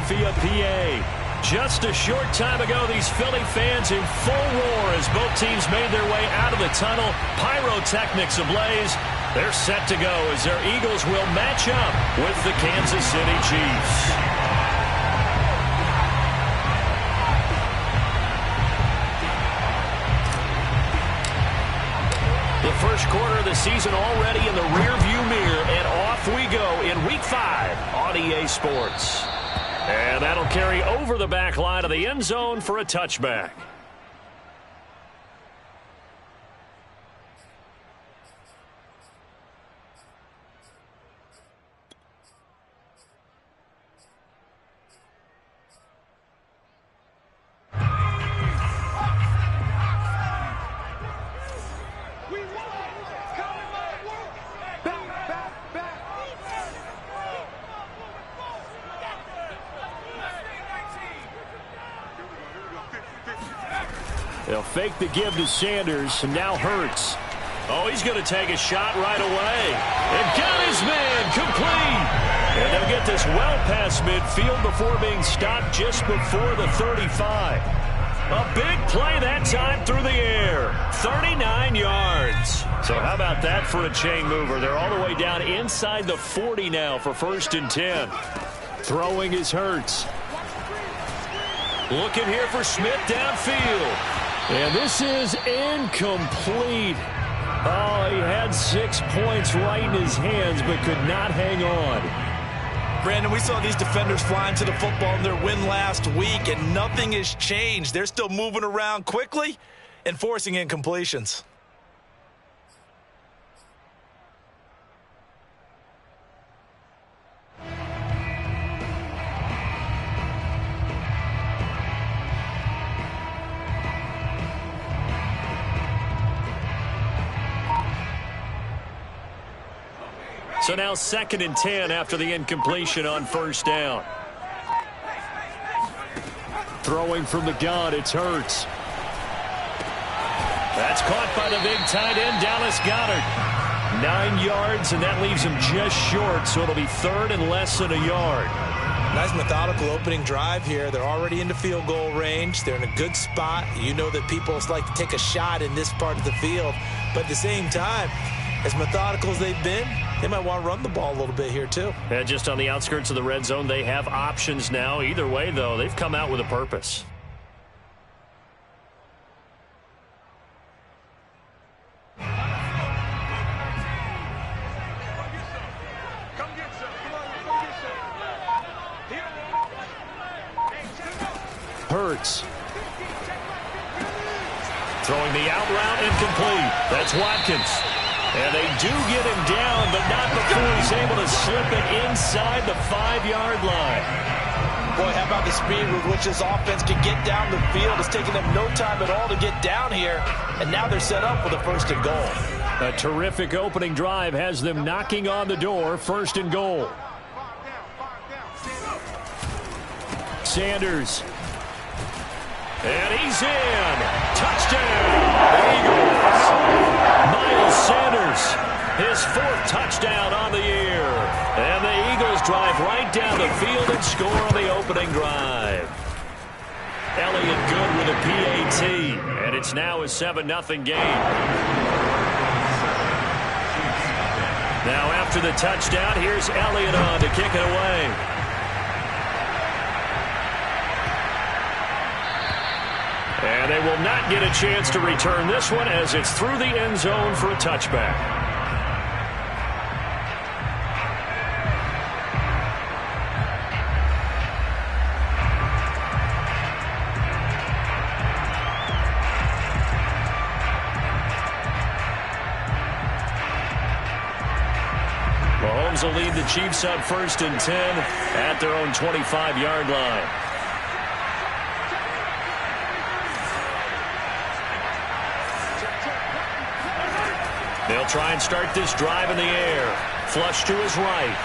Philadelphia, PA. Just a short time ago, these Philly fans in full roar as both teams made their way out of the tunnel. Pyrotechnics ablaze. They're set to go as their Eagles will match up with the Kansas City Chiefs. The first quarter of the season already in the rearview mirror, and off we go in Week 5 on EA Sports. And that'll carry over the back line of the end zone for a touchback. They'll fake the give to Sanders, and now Hurts. Oh, he's going to take a shot right away. And got his man complete. And they'll get this well past midfield before being stopped just before the 35. A big play that time through the air. 39 yards. So how about that for a chain mover? They're all the way down inside the 40 now for 1st and 10. Throwing is Hurts. Looking here for Smith downfield. And this is incomplete. Oh, he had 6 points right in his hands, but could not hang on. Brandon, we saw these defenders flying to the football in their win last week, and nothing has changed. They're still moving around quickly and forcing incompletions. So now 2nd and 10 after the incompletion on 1st down. Throwing from the gun, it's Hurts. That's caught by the big tight end, Dallas Goedert. 9 yards, and that leaves him just short, so it'll be 3rd and less than a yard. Nice methodical opening drive here. They're already into field goal range. They're in a good spot. You know that people like to take a shot in this part of the field, but at the same time, as methodical as they've been, they might want to run the ball a little bit here too. And just on the outskirts of the red zone, they have options now. Either way, though, they've come out with a purpose. Hurts. Throwing the out route incomplete. That's Watkins. And they do get him down, but not before he's able to slip it inside the 5-yard line. Boy, how about the speed with which this offense can get down the field? It's taking them no time at all to get down here, and now they're set up with a 1st and goal. A terrific opening drive has them knocking on the door, 1st and goal. Sanders. And he's in. Touchdown, Eagles. Miles Sanders, his 4th touchdown on the year. And the Eagles drive right down the field and score on the opening drive. Elliott good with a PAT, and it's now a 7-0 game. Now after the touchdown, here's Elliott on to kick it away. And they will not get a chance to return this one as it's through the end zone for a touchback. Mahomes will lead the Chiefs up 1st and 10 at their own 25-yard line. They'll try and start this drive in the air. Flush to his right.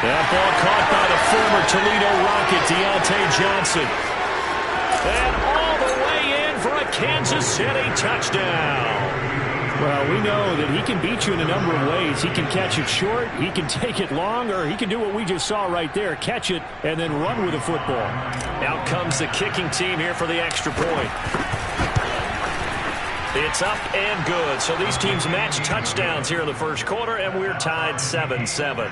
That ball caught by the former Toledo Rocket, Deontay Johnson. And all the way in for a Kansas City touchdown. Well, we know that he can beat you in a number of ways. He can catch it short, he can take it long, or he can do what we just saw right there, catch it and then run with the football. Out comes the kicking team here for the extra point. It's up and good. So these teams match touchdowns here in the first quarter, and we're tied 7-7.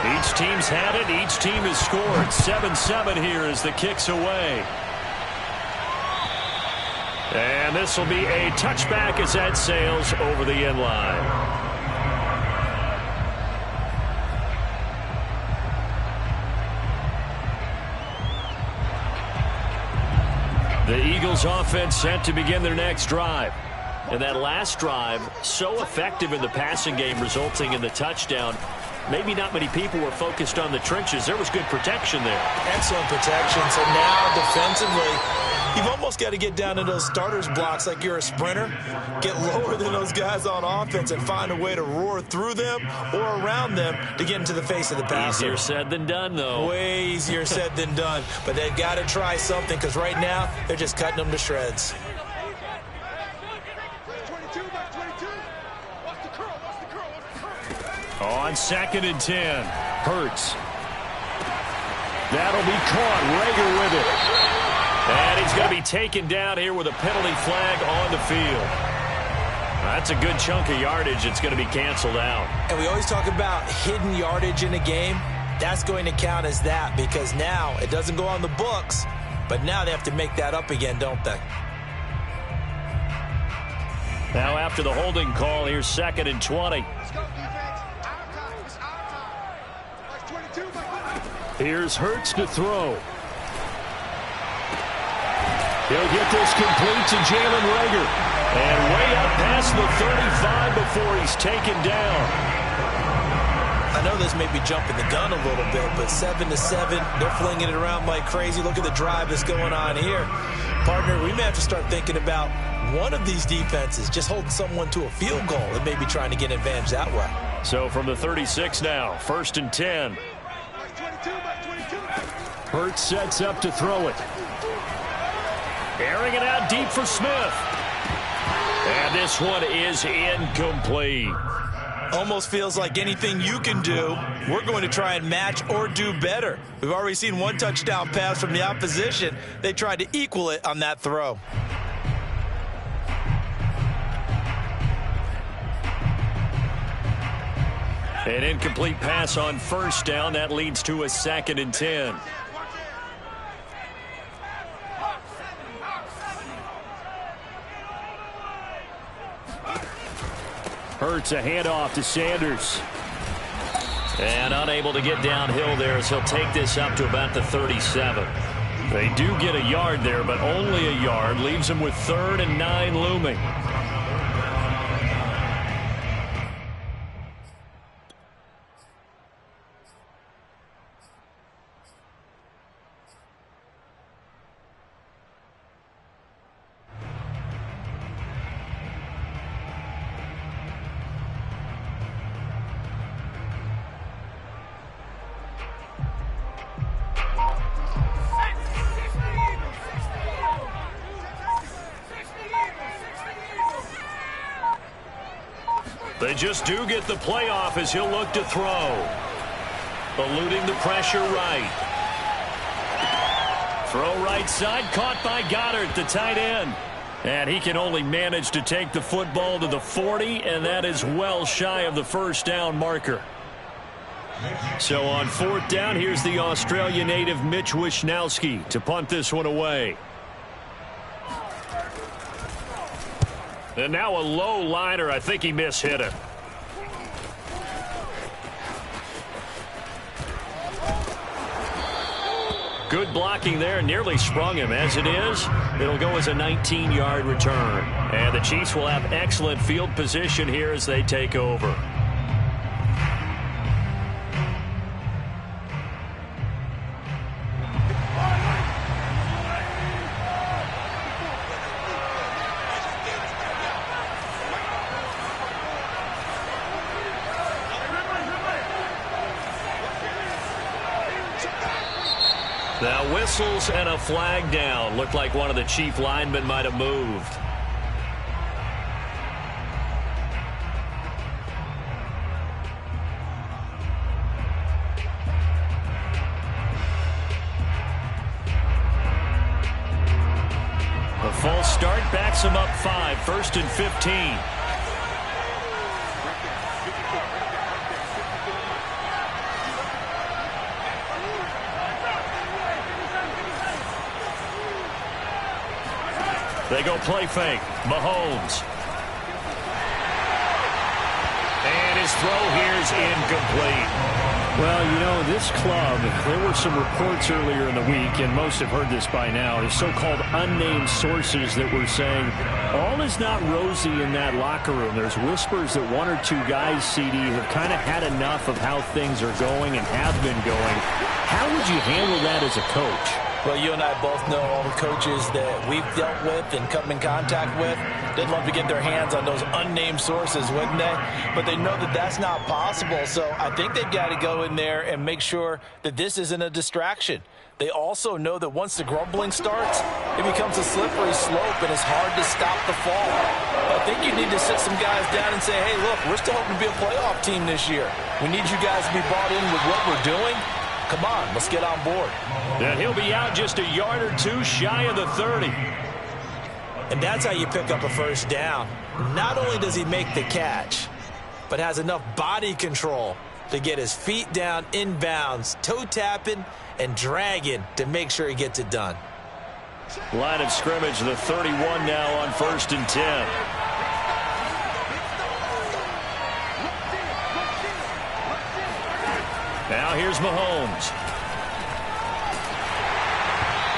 Each team's had it. Each team has scored. 7-7 here as the kick's away. And this will be a touchback as that sails over the end line. The Eagles offense set to begin their next drive. And that last drive, so effective in the passing game, resulting in the touchdown. Maybe not many people were focused on the trenches. There was good protection there. Excellent protection. So now defensively, you've almost got to get down to those starters blocks like you're a sprinter. Get lower than those guys on offense and find a way to roar through them or around them to get into the face of the passer. Easier said than done, though. Way easier said than done. But they've got to try something because right now they're just cutting them to shreds. On 2nd and 10, Hurts. That'll be caught. Rager with it. And he's going to be taken down here with a penalty flag on the field. That's a good chunk of yardage. It's going to be canceled out. And we always talk about hidden yardage in a game. That's going to count as that because now it doesn't go on the books, but now they have to make that up again, don't they? Now after the holding call, here's 2nd and 20. Here's Hurts to throw. He'll get this complete to Jalen Rager. And way up past the 35 before he's taken down. I know this may be jumping the gun a little bit, but 7-7, they're flinging it around like crazy. Look at the drive that's going on here. Partner, we may have to start thinking about one of these defenses just holding someone to a field goal and maybe trying to get an advantage that way. So from the 36 now, 1st and 10. Hurts sets up to throw it. Airing it out deep for Smith. And this one is incomplete. Almost feels like anything you can do, we're going to try and match or do better. We've already seen one touchdown pass from the opposition. They tried to equal it on that throw. An incomplete pass on 1st down. That leads to a 2nd and 10. Hurts a handoff to Sanders. And unable to get downhill there as he'll take this up to about the 37. They do get a yard there, but only a yard. Leaves them with 3rd and 9 looming. They just do get the playoff as he'll look to throw. Eluding the pressure right. Throw right side, caught by Goddard, the tight end. And he can only manage to take the football to the 40, and that is well shy of the 1st down marker. So on 4th down, here's the Australia native Mitch Wishnowsky to punt this one away. And now a low liner. I think he mishit it. Good blocking there. Nearly sprung him. As it is, it'll go as a 19-yard return. And the Chiefs will have excellent field position here as they take over. Now whistles and a flag down. Looked like one of the Chief linemen might have moved. The full start backs him up 5, 1st and 15. They go play fake. Mahomes. And his throw here is incomplete. Well, you know, this club, there were some reports earlier in the week, and most have heard this by now, the so-called unnamed sources that were saying all is not rosy in that locker room. There's whispers that one or two guys, CD, have kind of had enough of how things are going and have been going. How would you handle that as a coach? Well, you and I both know all the coaches that we've dealt with and come in contact with. They'd love to get their hands on those unnamed sources, wouldn't they? But they know that that's not possible, so I think they've got to go in there and make sure that this isn't a distraction. They also know that once the grumbling starts, it becomes a slippery slope, and it's hard to stop the fall. I think you need to sit some guys down and say, hey, look, we're still hoping to be a playoff team this year. We need you guys to be bought in with what we're doing. Come on, let's get on board. And he'll be out just a yard or two shy of the 30. And that's how you pick up a first down. Not only does he make the catch, but has enough body control to get his feet down inbounds, toe tapping and dragging to make sure he gets it done. Line of scrimmage, the 31 now on 1st and 10. Now here's Mahomes.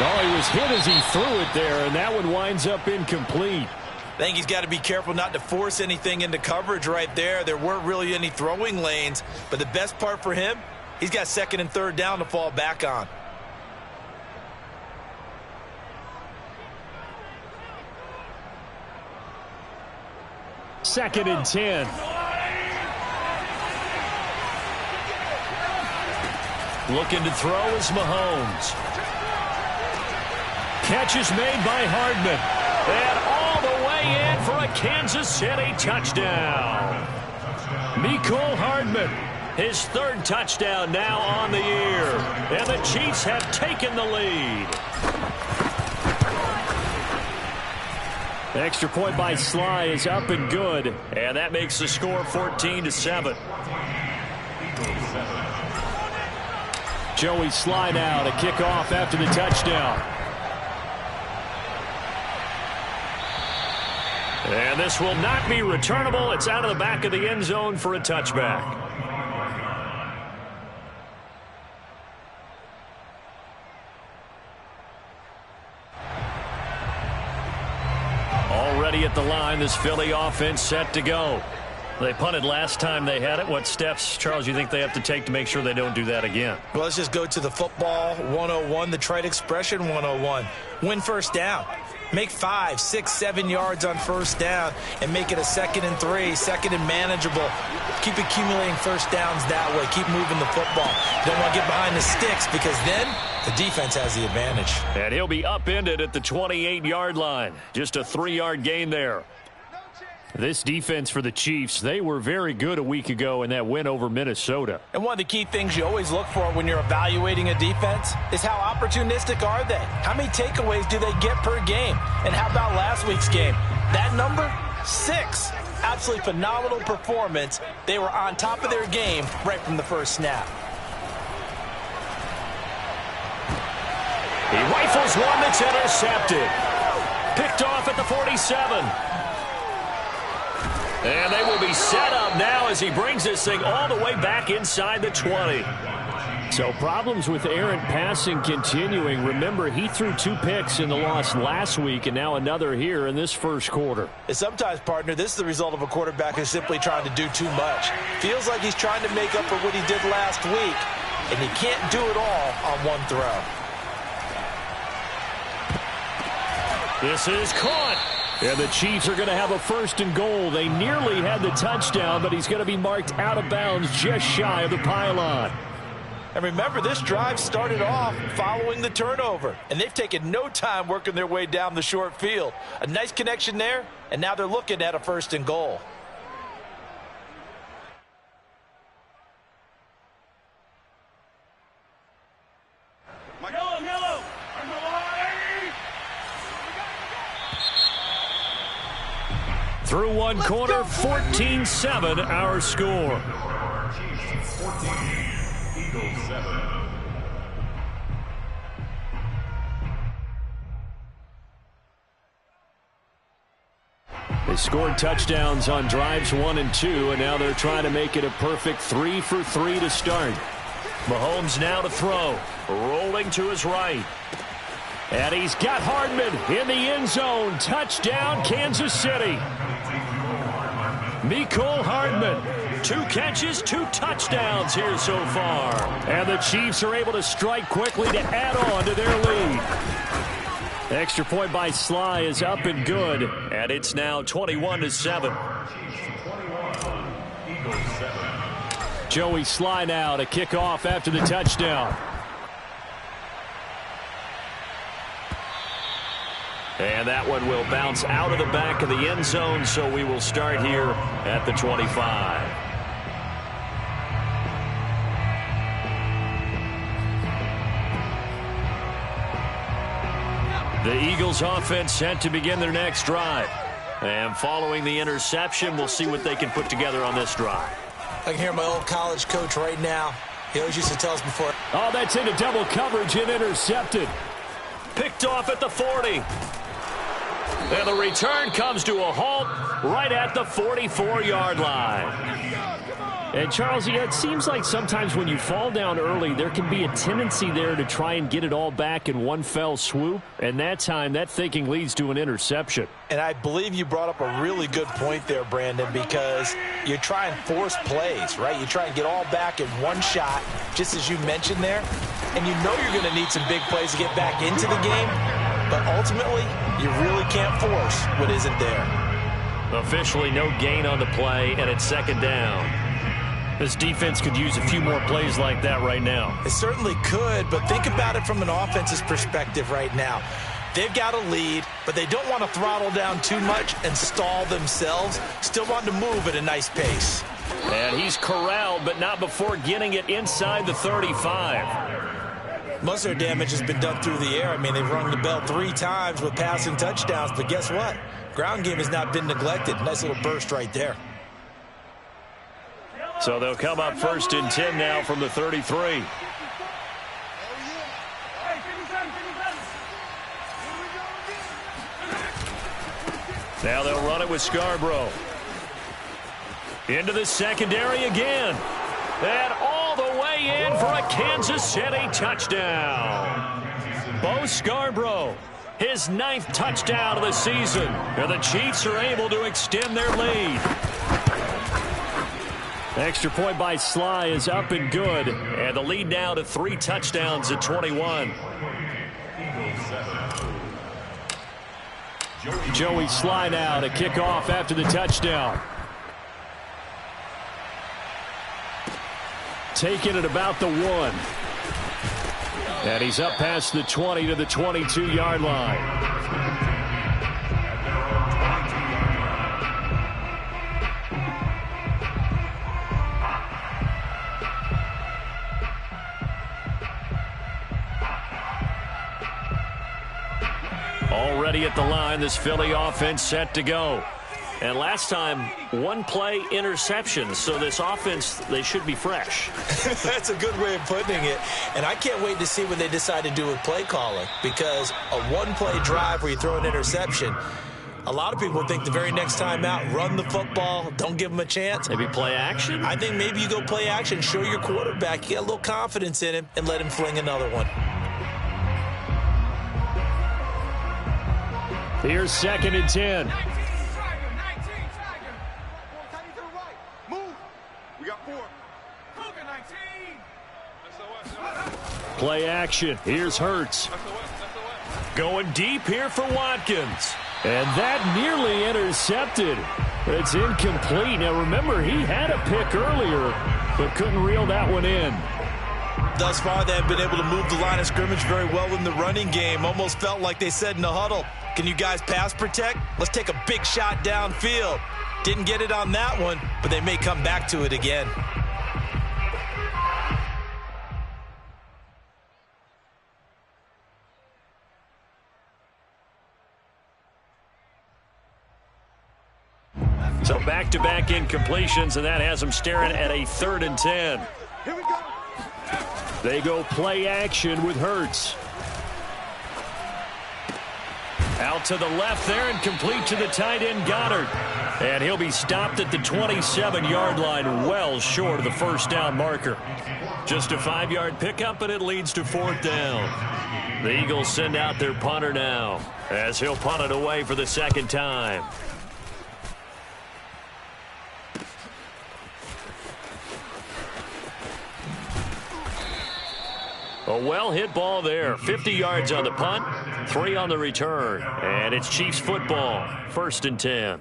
Oh, he was hit as he threw it there, and that one winds up incomplete. I think he's got to be careful not to force anything into coverage right there. There weren't really any throwing lanes, but the best part for him, he's got 2nd and 3rd down to fall back on. Second and 10. Looking to throw is Mahomes. Catch is made by Hardman. And all the way in for a Kansas City touchdown. Mecole Hardman, his 3rd touchdown now on the year. And the Chiefs have taken the lead. The extra point by Sly is up and good. And that makes the score 14-7. Joey Sly now to kick off after the touchdown. And this will not be returnable. It's out of the back of the end zone for a touchback. Already at the line, this Philly offense set to go. They punted last time they had it. What steps, Charles, you think they have to take to make sure they don't do that again? Well, let's just go to the football 101, the trite expression 101. Win first down. Make 5, 6, 7 yards on first down and make it a 2nd and 3, 2nd and manageable. Keep accumulating first downs that way. Keep moving the football. Don't want to get behind the sticks because then the defense has the advantage. And he'll be upended at the 28-yard line. Just a 3-yard gain there. This defense for the Chiefs, they were very good a week ago in that win over Minnesota. And one of the key things you always look for when you're evaluating a defense is how opportunistic are they? How many takeaways do they get per game? And how about last week's game? That number, 6. Absolutely phenomenal performance. They were on top of their game right from the first snap. He rifles one that's intercepted. Picked off at the 47. And they will be set up now as he brings this thing all the way back inside the 20. So problems with errant passing continuing. Remember, he threw 2 picks in the loss last week and now another here in this first quarter. And sometimes, partner, this is the result of a quarterback who's simply trying to do too much. Feels like he's trying to make up for what he did last week, and he can't do it all on one throw. This is caught. And the Chiefs are going to have a 1st and goal. They nearly had the touchdown, but he's going to be marked out of bounds just shy of the pylon. And remember, this drive started off following the turnover, and they've taken no time working their way down the short field. A nice connection there, and now they're looking at a 1st and goal. Through one quarter, 14-7 our score. Chiefs 14, Eagles 7. They scored touchdowns on drives 1 and 2, and now they're trying to make it a perfect 3 for 3 to start. Mahomes now to throw, rolling to his right. And he's got Hardman in the end zone. Touchdown, Kansas City. Mecole Hardman, 2 catches, 2 touchdowns here so far. And the Chiefs are able to strike quickly to add on to their lead. Extra point by Sly is up and good, and it's now 21-7. Joey Sly now to kick off after the touchdown. And that one will bounce out of the back of the end zone, so we will start here at the 25. The Eagles offense set to begin their next drive. And following the interception, we'll see what they can put together on this drive. I can hear my old college coach right now. He always used to tell us before. Oh, that's into double coverage and intercepted. Picked off at the 40. And the return comes to a halt right at the 44-yard line. And, Charles, it seems like sometimes when you fall down early, there can be a tendency there to try and get it all back in one fell swoop. And that time, that thinking leads to an interception. And I believe you brought up a really good point there, Brandon, because you try and force plays, right? You try and get all back in one shot, just as you mentioned there. And you know you're going to need some big plays to get back into the game. But ultimately, you really can't force what isn't there. Officially no gain on the play, and it's 2nd down. This defense could use a few more plays like that right now. It certainly could, but think about it from an offense's perspective right now. They've got a lead, but they don't want to throttle down too much and stall themselves. Still want to move at a nice pace. And he's corralled, but not before getting it inside the 35. Most of their damage has been done through the air. I mean, they've rung the bell 3 times with passing touchdowns, but guess what? Ground game has not been neglected. Nice little burst right there. So they'll come up 1st and 10 now from the 33. Now they'll run it with Scarborough. Into the secondary again. And all the way in for a Kansas City touchdown. Bo Scarborough, his 9th touchdown of the season. And the Chiefs are able to extend their lead. Extra point by Sly is up and good. And the lead now to 3 touchdowns at 21. Joey Sly now to kick off after the touchdown. Taking it about the 1. And he's up past the 20 to the 22-yard line. Already at the line, this Philly offense set to go. And last time, 1 play interception. So this offense, they should be fresh. That's a good way of putting it. And I can't wait to see what they decide to do with play calling. Because a 1-play drive where you throw an interception, a lot of people think the very next time out, run the football, don't give them a chance. Maybe play action? I think maybe you go play action, show your quarterback, you got a little confidence in him, and let him fling another one. Here's 2nd and 10. Play action. Here's Hurts. Going deep here for Watkins. And that nearly intercepted. It's incomplete. Now remember, he had a pick earlier, but couldn't reel that one in. Thus far, they have been able to move the line of scrimmage very well in the running game. Almost felt like they said in the huddle, can you guys pass protect? Let's take a big shot downfield. Didn't get it on that one, but they may come back to it again. So back-to-back incompletions, and that has them staring at a 3rd and 10. Here we go. They go play action with Hurts. Out to the left there and complete to the tight end Goddard. And he'll be stopped at the 27-yard line, well short of the first down marker. Just a 5-yard pickup, and it leads to 4th down. The Eagles send out their punter now, as he'll punt it away for the 2nd time. A well-hit ball there. 50 yards on the punt, 3 on the return. And it's Chiefs football, 1st and 10.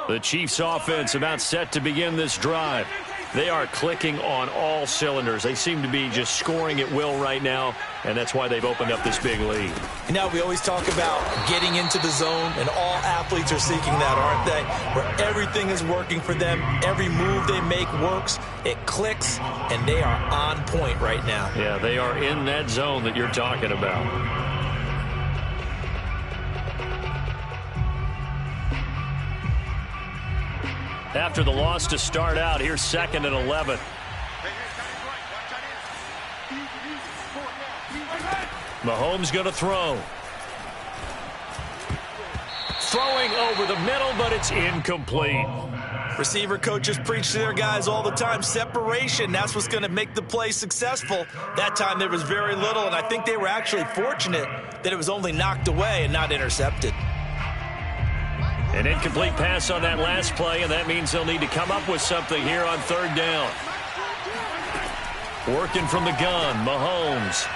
The Chiefs offense about set to begin this drive. They are clicking on all cylinders. They seem to be just scoring at will right now, and that's why they've opened up this big lead. You know, we always talk about getting into the zone, and all athletes are seeking that, aren't they? Where everything is working for them. Every move they make works. It clicks, and they are on point right now. Yeah, they are in that zone that you're talking about. After the loss to start out, here's 2nd and 11. Mahomes going to throw. Throwing over the middle, but it's incomplete. Receiver coaches preach to their guys all the time. Separation, that's what's going to make the play successful. That time there was very little, and I think they were actually fortunate that it was only knocked away and not intercepted. An incomplete pass on that last play, and that means they'll need to come up with something here on 3rd down. Working from the gun, Mahomes.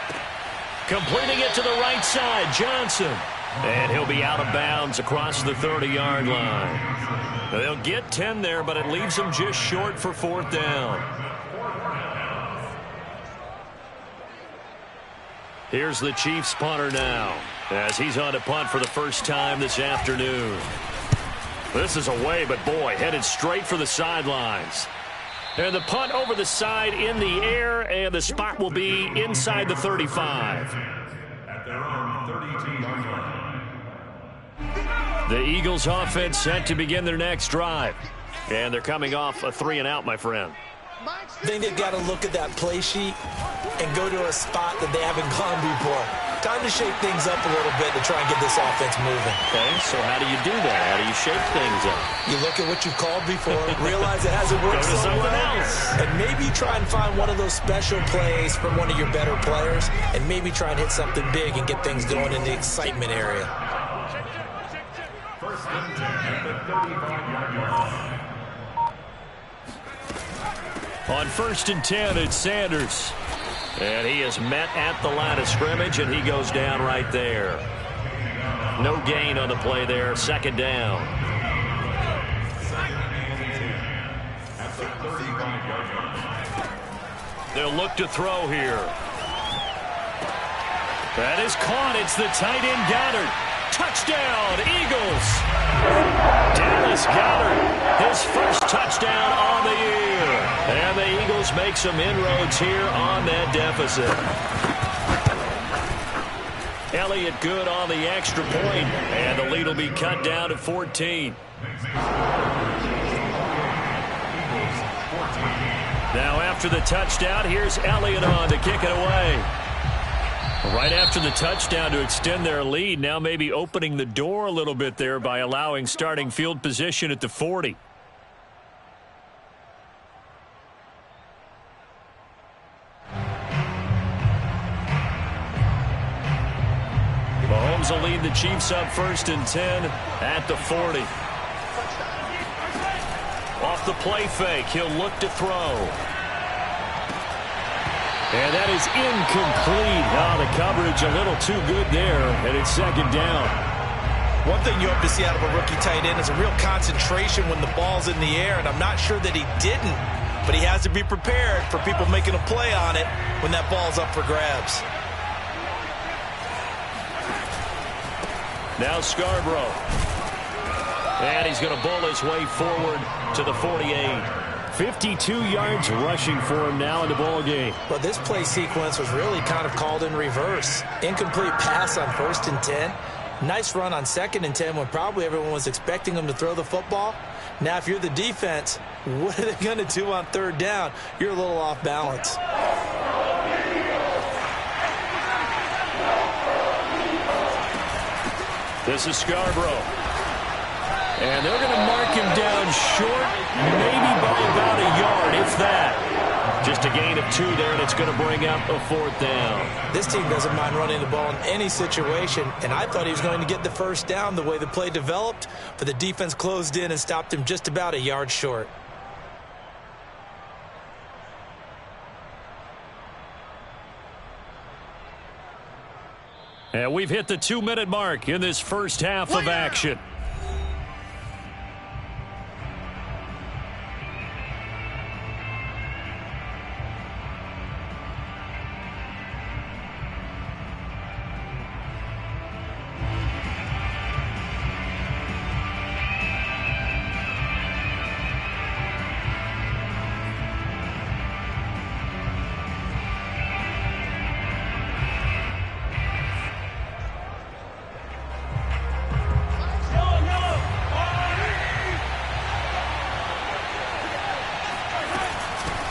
Completing it to the right side, Johnson. And he'll be out of bounds across the 30-yard line. They'll get 10 there, but it leaves them just short for 4th down. Here's the Chiefs punter now, as he's on to punt for the first time this afternoon. This is away, but boy, headed straight for the sidelines. And the punt over the side in the air, and the spot will be inside the 35. At their own 32-yard line. The Eagles offense set to begin their next drive. And they're coming off a 3-and-out, my friend. I think they've got to look at that play sheet and go to a spot that they haven't gone before. Time to shake things up a little bit to try and get this offense moving. Okay, so how do you do that? How do you shake things up? You look at what you've called before, realize it hasn't worked so well, and maybe try and find one of those special plays from one of your better players, and maybe try and hit something big and get things going in the excitement area. First and 10 at the 35-yard line. On 1st and 10, it's Sanders. And he is met at the line of scrimmage, and he goes down right there. No gain on the play there. 2nd down. They'll look to throw here. That is caught. It's the tight end Goddard. Touchdown, Eagles. Dallas Goedert, his first touchdown on the year. And the Eagles make some inroads here on that deficit. Elliott good on the extra point, and the lead will be cut down to 14. Now after the touchdown, here's Elliott on to kick it away. Right after the touchdown to extend their lead, now maybe opening the door a little bit there by allowing starting field position at the 40. Mahomes will lead the Chiefs up 1st and 10 at the 40. Off the play fake, he'll look to throw. And that is incomplete. Oh, the coverage a little too good there, and it's second down. One thing you hope to see out of a rookie tight end is a real concentration when the ball's in the air, and I'm not sure that he didn't, but he has to be prepared for people making a play on it when that ball's up for grabs. Now Scarborough. And he's going to bowl his way forward to the 48. 52 yards rushing for him now in the ball game. Well, this play sequence was really kind of called in reverse. Incomplete pass on 1st and 10. Nice run on 2nd and 10 when probably everyone was expecting him to throw the football. Now, if you're the defense, what are they going to do on 3rd down? You're a little off balance. This is Scarborough. And they're going to mark him down short, maybe by about a yard, if that. Just a gain of 2 there, and it's going to bring up a 4th down. This team doesn't mind running the ball in any situation, and I thought he was going to get the 1st down the way the play developed, but the defense closed in and stopped him just about a yard short. And we've hit the 2-minute mark in this first half of action.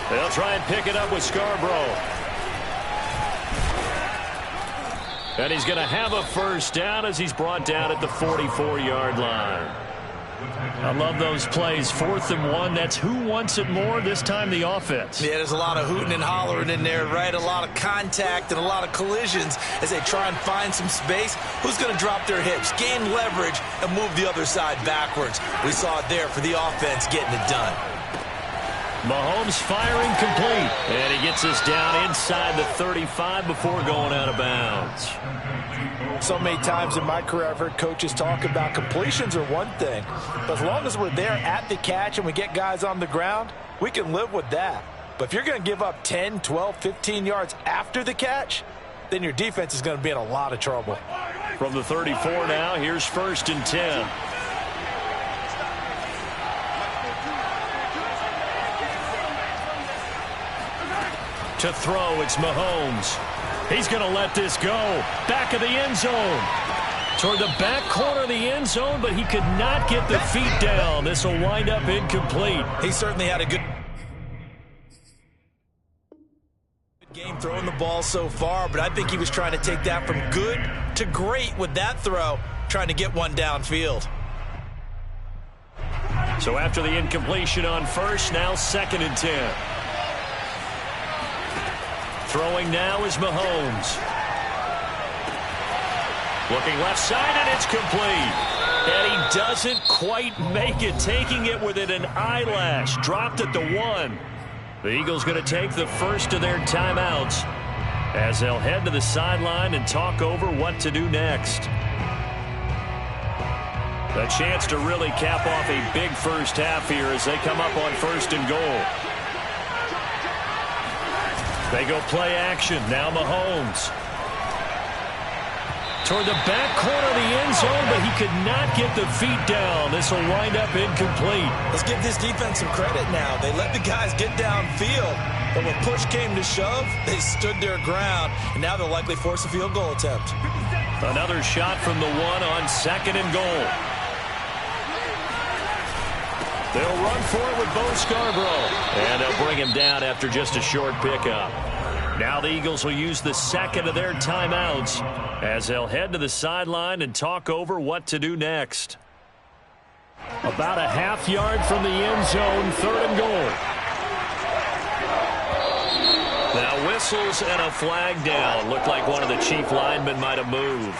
They'll try and pick it up with Scarborough. And he's going to have a 1st down as he's brought down at the 44-yard line. I love those plays. 4th and 1. That's who wants it more, this time the offense. Yeah, there's a lot of hooting and hollering in there, right? A lot of contact and a lot of collisions as they try and find some space. Who's going to drop their hips, gain leverage, and move the other side backwards? We saw it there for the offense getting it done. Mahomes firing complete. And he gets us down inside the 35 before going out of bounds. So many times in my career, I've heard coaches talk about completions are one thing, but as long as we're there at the catch and we get guys on the ground, we can live with that. But if you're going to give up 10, 12, 15 yards after the catch, then your defense is going to be in a lot of trouble. From the 34 now, here's 1st and 10. To throw, it's Mahomes. He's going to let this go. Back of the end zone. Toward the back corner of the end zone, but he could not get the feet down. This will wind up incomplete. He certainly had a good game throwing the ball so far, but I think he was trying to take that from good to great with that throw, trying to get one downfield. So after the incompletion on 1st, now 2nd and 10. Throwing now is Mahomes. Looking left side, and it's complete. And he doesn't quite make it, taking it within an eyelash. Dropped at the 1. The Eagles going to take the first of their timeouts as they'll head to the sideline and talk over what to do next. A chance to really cap off a big first half here as they come up on 1st and goal. They go play action. Now Mahomes. Toward the back corner of the end zone, but he could not get the feet down. This will wind up incomplete. Let's give this defense some credit now. They let the guys get downfield, but when push came to shove, they stood their ground, and now they'll likely force a field goal attempt. Another shot from the 1 on 2nd and goal. They'll run for it with Bo Scarborough. And they'll bring him down after just a short pickup. Now the Eagles will use the 2nd of their timeouts as they'll head to the sideline and talk over what to do next. About a half yard from the end zone, 3rd and goal. Now whistles and a flag down. Looked like one of the Chief linemen might have moved.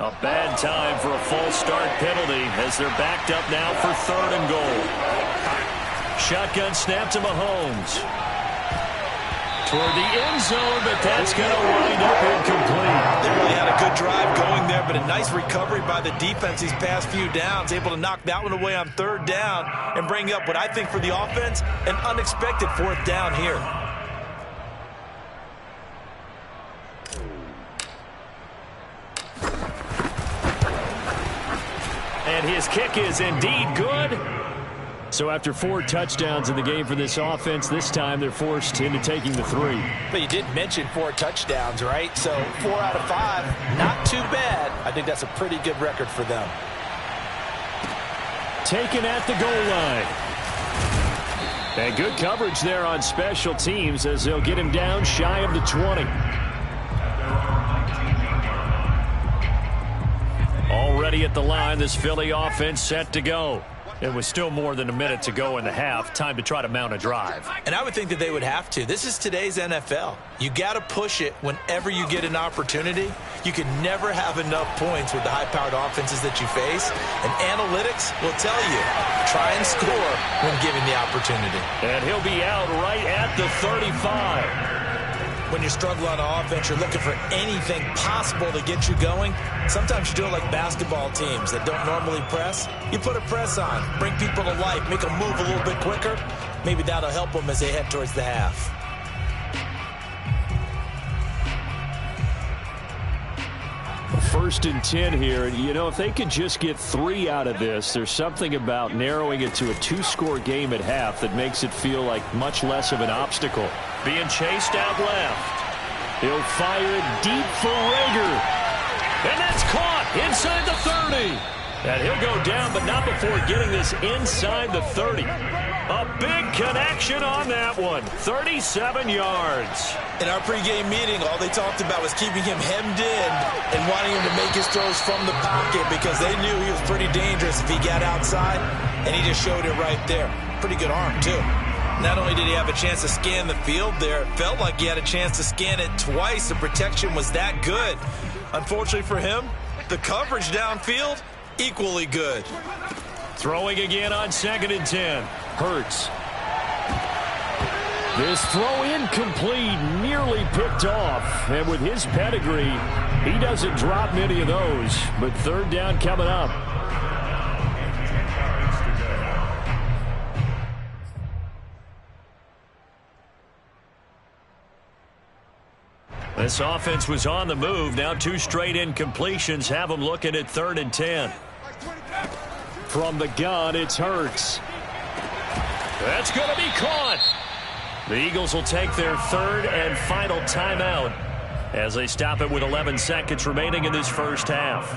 A bad time for a false start penalty as they're backed up now for 3rd and goal. Shotgun snap to Mahomes. Toward the end zone, but that's going to wind up incomplete. They really had a good drive going there, but a nice recovery by the defense these past few downs. Able to knock that one away on 3rd down and bring up what I think for the offense, an unexpected 4th down here. And his kick is indeed good. So after 4 touchdowns in the game for this offense, this time they're forced into taking the 3. But you did mention 4 touchdowns, right? So 4 out of 5, not too bad. I think that's a pretty good record for them. Taken at the goal line. And good coverage there on special teams as they'll get him down shy of the 20. Already at the line, this Philly offense set to go. It was still more than a minute to go in the half. Time to try to mount a drive. And I would think that they would have to. This is today's NFL. You got to push it whenever you get an opportunity. You can never have enough points with the high-powered offenses that you face. And analytics will tell you, try and score when given the opportunity. And he'll be out right at the 35. When you struggle on offense, you're looking for anything possible to get you going. Sometimes you do it like basketball teams that don't normally press. You put a press on, bring people to life, make them move a little bit quicker. Maybe that'll help them as they head towards the half. First and 10 here. You know, if they could just get 3 out of this, there's something about narrowing it to a 2-score game at half that makes it feel like much less of an obstacle. Being chased out left. He'll fire it deep for Rager. And that's caught inside the 30. And he'll go down, but not before getting this inside the 30. A big connection on that one. 37 yards. In our pregame meeting, all they talked about was keeping him hemmed in and wanting him to make his throws from the pocket because they knew he was pretty dangerous if he got outside, and he just showed it right there. Pretty good arm, too. Not only did he have a chance to scan the field there, it felt like he had a chance to scan it twice. The protection was that good. Unfortunately for him, the coverage downfield, equally good. Throwing again on 2nd and 10. Hurts. This throw incomplete, nearly picked off. And with his pedigree, he doesn't drop many of those. But 3rd down coming up. This offense was on the move. Now 2 straight incompletions have them looking at 3rd and 10. From the gun, it's Hurts. That's going to be caught. The Eagles will take their 3rd and final timeout as they stop it with 11 seconds remaining in this first half.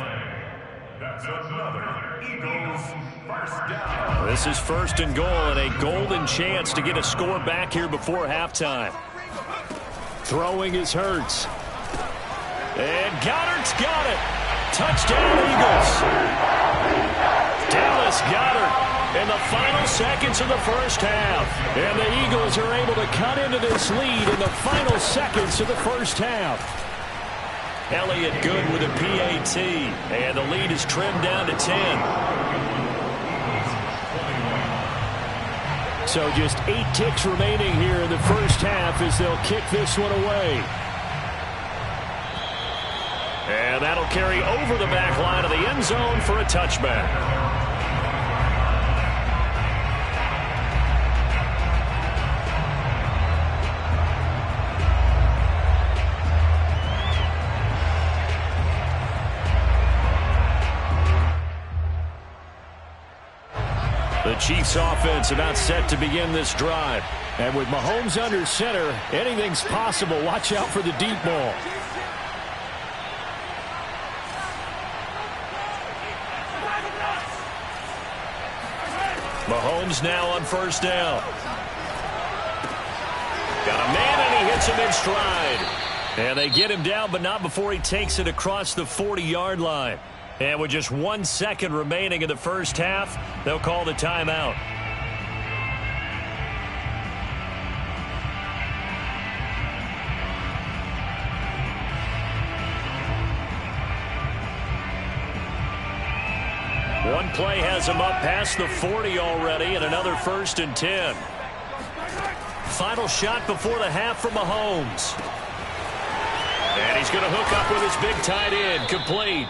That's another Eagles first down. This is 1st and goal and a golden chance to get a score back here before halftime. Throwing is Hurts. And Goddard's got it. Touchdown, Eagles. Dallas Goedert in the final seconds of the first half. And the Eagles are able to cut into this lead in the final seconds of the first half. Elliott good with a PAT. And the lead is trimmed down to 10. So just 8 ticks remaining here in the first half as they'll kick this one away. And that'll carry over the back line of the end zone for a touchback. The Chiefs offense about set to begin this drive. And with Mahomes under center, anything's possible. Watch out for the deep ball. Mahomes now on 1st down. Got a man and he hits him in stride. And they get him down, but not before he takes it across the 40-yard line. And with just 1 second remaining in the first half, they'll call the timeout. One play has him up past the 40 already, and another 1st and 10. Final shot before the half from Mahomes. And he's going to hook up with his big tight end, complete.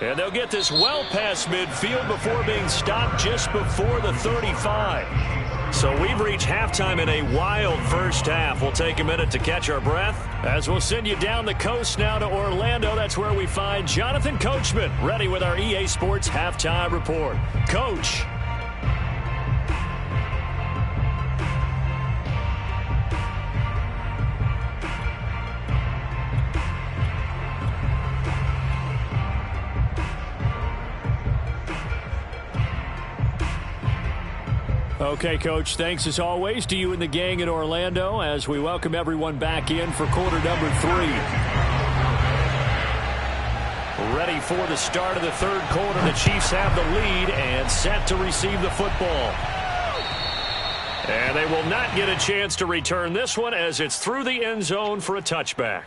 And they'll get this well past midfield before being stopped just before the 35. So we've reached halftime in a wild first half. We'll take a minute to catch our breath as we'll send you down the coast now to Orlando. That's where we find Jonathan Coachman ready with our EA Sports Halftime Report. Coach. Okay, Coach, thanks as always to you and the gang in Orlando as we welcome everyone back in for quarter number 3. Ready for the start of the third quarter. The Chiefs have the lead and set to receive the football. And they will not get a chance to return this one as it's through the end zone for a touchback.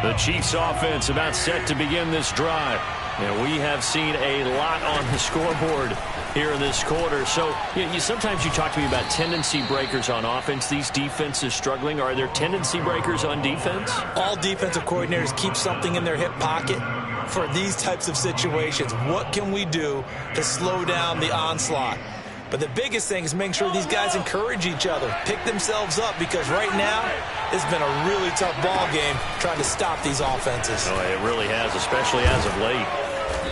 The Chiefs offense about set to begin this drive. And we have seen a lot on the scoreboard here in this quarter. So sometimes you talk to me about tendency breakers on offense. These defenses struggling. Are there tendency breakers on defense? All defensive coordinators keep something in their hip pocket for these types of situations. What can we do to slow down the onslaught? But the biggest thing is making sure these guys encourage each other, pick themselves up, because right now it's been a really tough ball game trying to stop these offenses. Oh, it really has, especially as of late.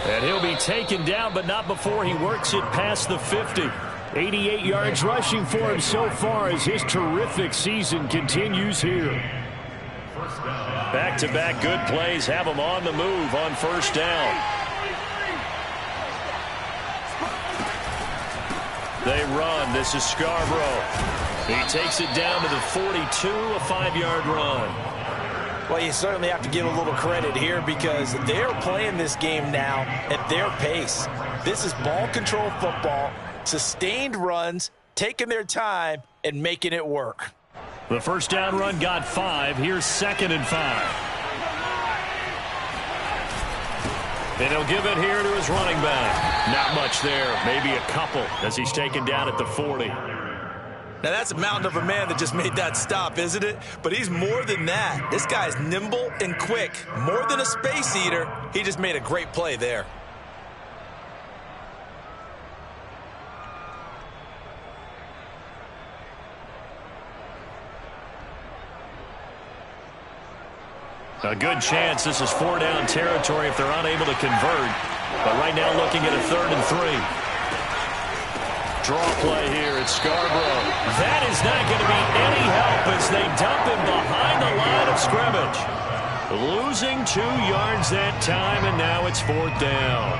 And he'll be taken down, but not before he works it past the 50. 88 yards rushing for him so far as his terrific season continues here. Back-to-back good plays have him on the move on first down. They run. This is Scarborough. He takes it down to the 42, a 5-yard run. Well, you certainly have to give a little credit here because they're playing this game now at their pace. This is ball control football, sustained runs, taking their time, and making it work. The first down run got 5. Here's 2nd and 5. And he'll give it here to his running back. Not much there, maybe a couple as he's taken down at the 40. Now that's a mountain of a man that just made that stop, isn't it? But he's more than that. This guy's nimble and quick. More than a space eater, he just made a great play there. A good chance this is 4-down territory if they're unable to convert. But right now looking at a 3rd and 3. Draw play here at Scarborough. That is not going to be any help as they dump him behind the line of scrimmage. Losing 2 yards that time, and now it's 4th down.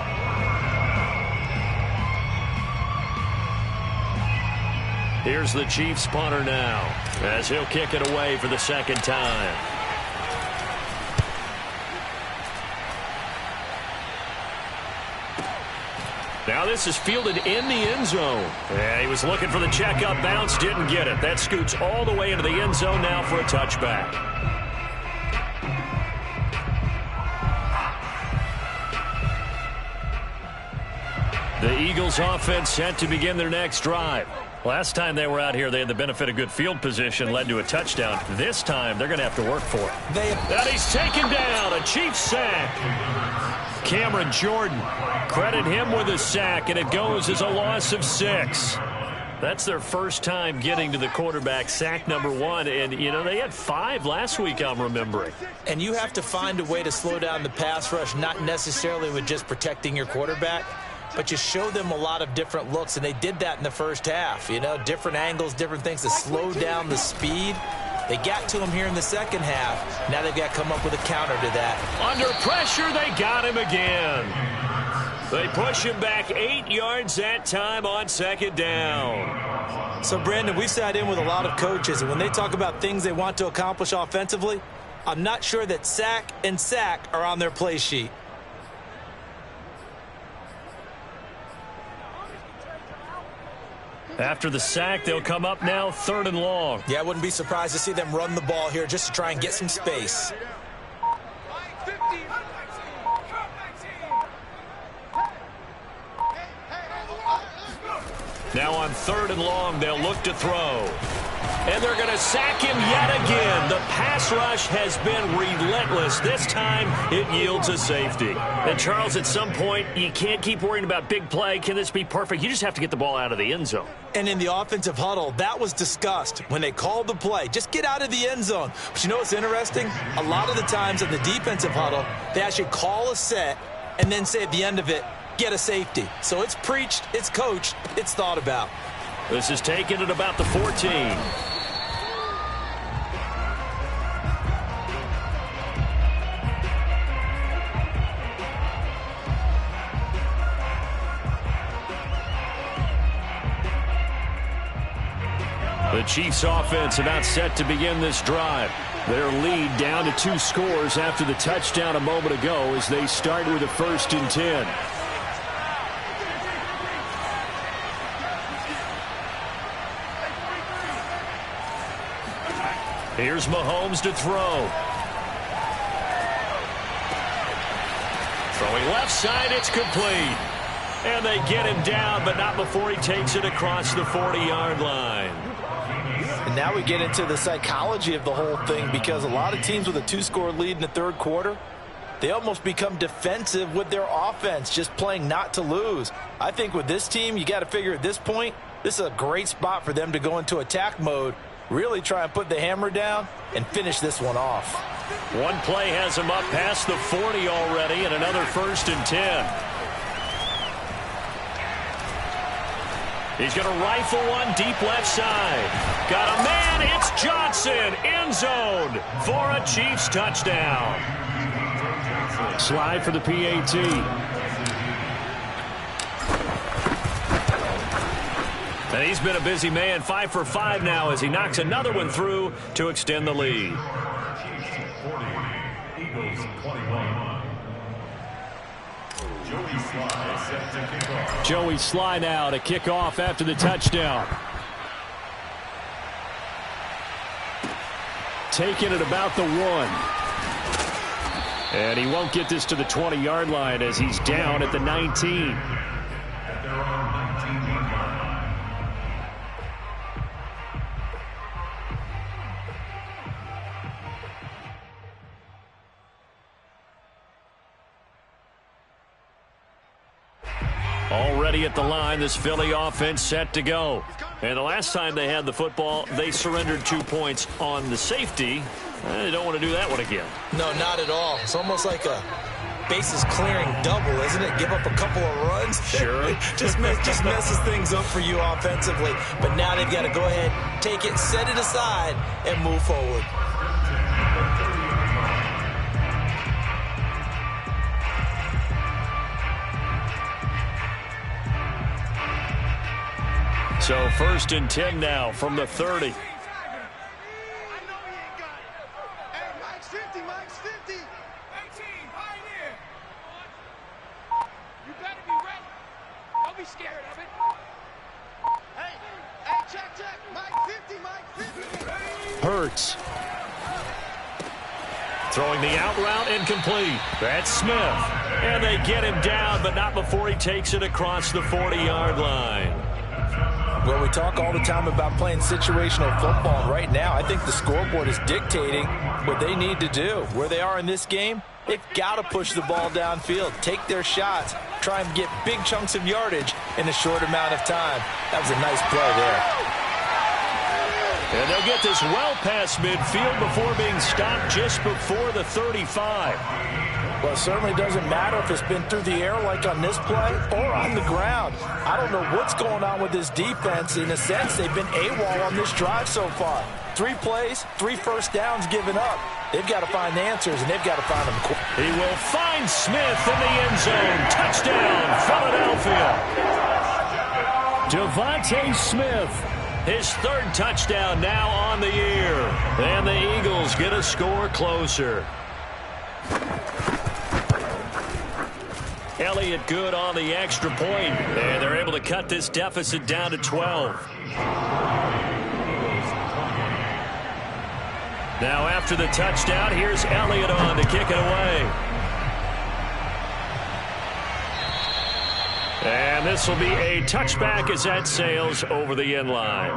Here's the Chiefs punter now as he'll kick it away for the 2nd time. Now this is fielded in the end zone. Yeah, he was looking for the checkup bounce, didn't get it. That scoots all the way into the end zone now for a touchback. The Eagles offense set to begin their next drive. Last time they were out here, they had the benefit of good field position, led to a touchdown. This time, they're going to have to work for it. And he's taken down, a Chiefs sack. Cameron Jordan, credit him with a sack, and it goes as a loss of 6. That's their first time getting to the quarterback, sack number 1. And, they had 5 last week, I'm remembering. And you have to find a way to slow down the pass rush, not necessarily with just protecting your quarterback, but you show them a lot of different looks, and they did that in the first half. Different angles, different things to slow down the speed. They got to him here in the second half. Now they've got to come up with a counter to that. Under pressure, they got him again. They push him back 8 yards that time on 2nd down. So, Brandon, we've sat in with a lot of coaches, and when they talk about things they want to accomplish offensively, I'm not sure that sack and sack are on their play sheet. After the sack, they'll come up now 3rd and long. Yeah, I wouldn't be surprised to see them run the ball here just to try and get some space. Now on 3rd and long, they'll look to throw. And they're going to sack him yet again. The pass rush has been relentless. This time, it yields a safety. And, Charles, at some point, you can't keep worrying about big play. Can this be perfect? You just have to get the ball out of the end zone. And in the offensive huddle, that was discussed when they called the play. Just get out of the end zone. But you know what's interesting? A lot of the times in the defensive huddle, they actually call a set and then say at the end of it, get a safety. So it's preached, it's coached, it's thought about. This is taken at about the 14. The Chiefs offense about set to begin this drive. Their lead down to 2 scores after the touchdown a moment ago as they start with a 1st and 10. Here's Mahomes to throw. Throwing left side, it's complete. And they get him down, but not before he takes it across the 40-yard line. And now we get into the psychology of the whole thing, because a lot of teams with a 2-score lead in the 3rd quarter, they almost become defensive with their offense, just playing not to lose. I think with this team, you got to figure at this point, this is a great spot for them to go into attack mode, really try and put the hammer down and finish this one off. One play has him up past the 40 already, and another 1st and 10. He's going to rifle one deep left side. Got a man. It's Johnson. End zone for a Chiefs touchdown. Slide for the PAT. And he's been a busy man. 5 for 5 now as he knocks another one through to extend the lead. Eagles 21. Joey Sly now to kick off after the touchdown. Taking it about the 1. And he won't get this to the 20-yard line as he's down at the 19. At their own 19-yard line. Already at the line, this Philly offense set to go. And the last time they had the football, they surrendered 2 points on the safety. They don't want to do that one again. No, not at all. It's almost like a bases clearing double, isn't it? Give up a couple of runs. Sure. just messes things up for you offensively. But now they've got to go ahead, take it, set it aside, and move forward. So 1st and 10 now from the 30. Hurts. Throwing the out route incomplete. That's Smith. And they get him down, but not before he takes it across the 40-yard line. Well, we talk all the time about playing situational football, and right now I think the scoreboard is dictating what they need to do. Where they are in this game, they've got to push the ball downfield, take their shots, try and get big chunks of yardage in a short amount of time. That was a nice play there. And they'll get this well past midfield before being stopped just before the 35. Well, it certainly doesn't matter if it's been through the air like on this play or on the ground. I don't know what's going on with this defense. In a sense, they've been AWOL on this drive so far. 3 plays, 3 first downs given up. They've got to find the answers, and they've got to find them quick. He will find Smith in the end zone. Touchdown, Philadelphia. Devontae Smith, his 3rd touchdown now on the year. And the Eagles get a score closer. Elliott good on the extra point, and they're able to cut this deficit down to 12. Now after the touchdown, here's Elliott on to kick it away. And And this will be a touchback as that sails over the end line.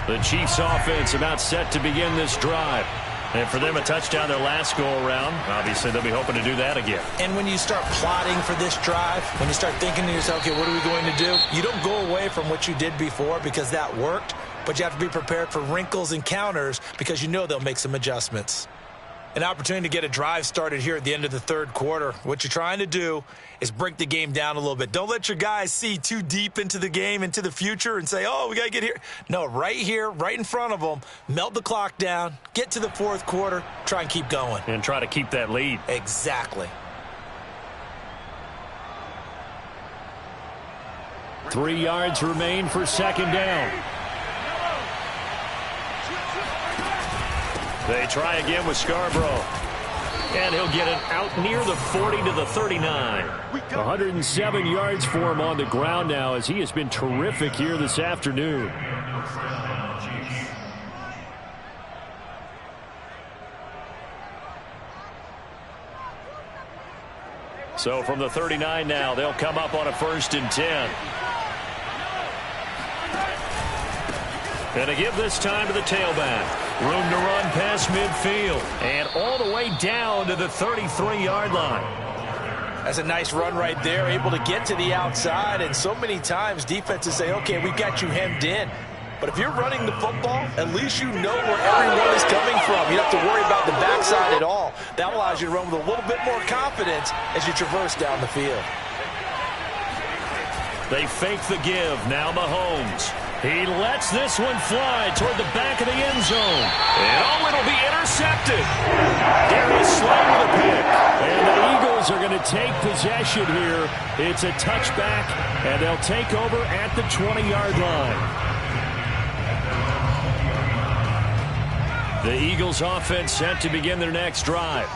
The Chiefs offense about set to begin this drive. And for them, a touchdown their last go-around. Obviously, they'll be hoping to do that again. And when you start plotting for this drive, when you start thinking to yourself, okay, what are we going to do? You don't go away from what you did before because that worked, but you have to be prepared for wrinkles and counters because you know they'll make some adjustments. An opportunity to get a drive started here at the end of the third quarter. What you're trying to do is break the game down a little bit. Don't let your guys see too deep into the game, into the future, and say, oh, we got to get here. No, right here, right in front of them, melt the clock down, get to the fourth quarter, try and keep going. And try to keep that lead. Exactly. 3 yards remain for second down. They try again with Scarborough. And he'll get it out near the 40 to the 39. 107 yards for him on the ground now as he has been terrific here this afternoon. So from the 39 now, they'll come up on a 1st and 10. And to give this time to the tailback. Room to run past midfield. And all the way down to the 33-yard line. That's a nice run right there, able to get to the outside. And so many times defenses say, okay, we've got you hemmed in. But if you're running the football, at least you know where everyone is coming from. You don't have to worry about the backside at all. That allows you to run with a little bit more confidence as you traverse down the field. They fake the give. Now Mahomes. He lets this one fly toward the back of the end zone. And oh, it'll be intercepted. Darius Slay with a pick. And the Eagles are going to take possession here. It's a touchback, and they'll take over at the 20-yard line. The Eagles offense set to begin their next drive.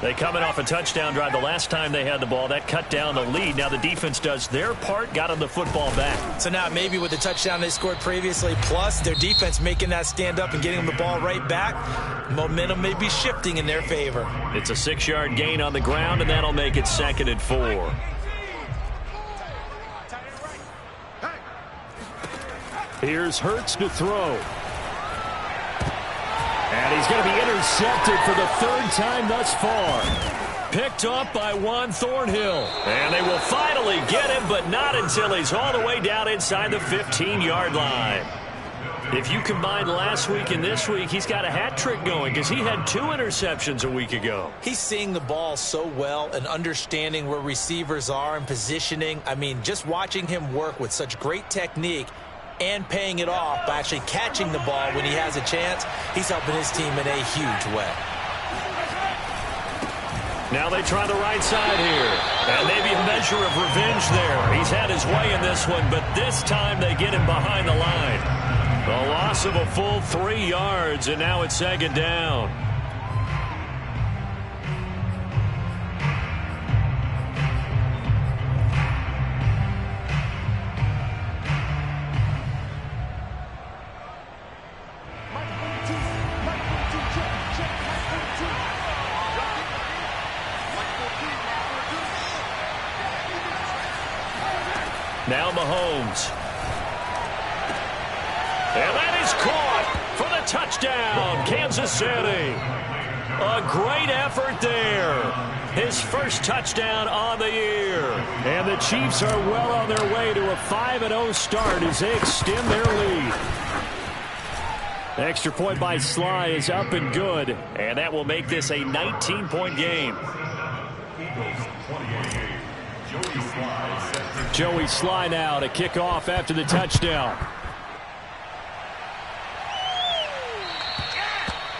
They coming off a touchdown drive the last time they had the ball. That cut down the lead. Now the defense does their part, got them the football back. So now maybe with the touchdown they scored previously, plus their defense making that stand up and getting them the ball right back, momentum may be shifting in their favor. It's a 6-yard gain on the ground, and that'll make it 2nd and 4. Here's Hurts to throw. And he's going to be intercepted for the 3rd time thus far. Picked up by Juan Thornhill. And they will finally get him, but not until he's all the way down inside the 15-yard line. If you combine last week and this week, he's got a hat trick going because he had 2 interceptions a week ago. He's seeing the ball so well and understanding where receivers are and positioning. I mean, just watching him work with such great technique and paying it off by actually catching the ball when he has a chance, he's helping his team in a huge way. Now they try the right side here. And maybe a measure of revenge there. He's had his way in this one, but this time they get him behind the line. The loss of a full 3 yards, and now it's 2nd down. Now Mahomes. And that is caught for the touchdown, Kansas City. A great effort there. His first touchdown on the year. And the Chiefs are well on their way to a 5-0 start as they extend their lead. Extra point by Sly is up and good. And that will make this a 19-point game. Joey Sly now to kick off after the touchdown.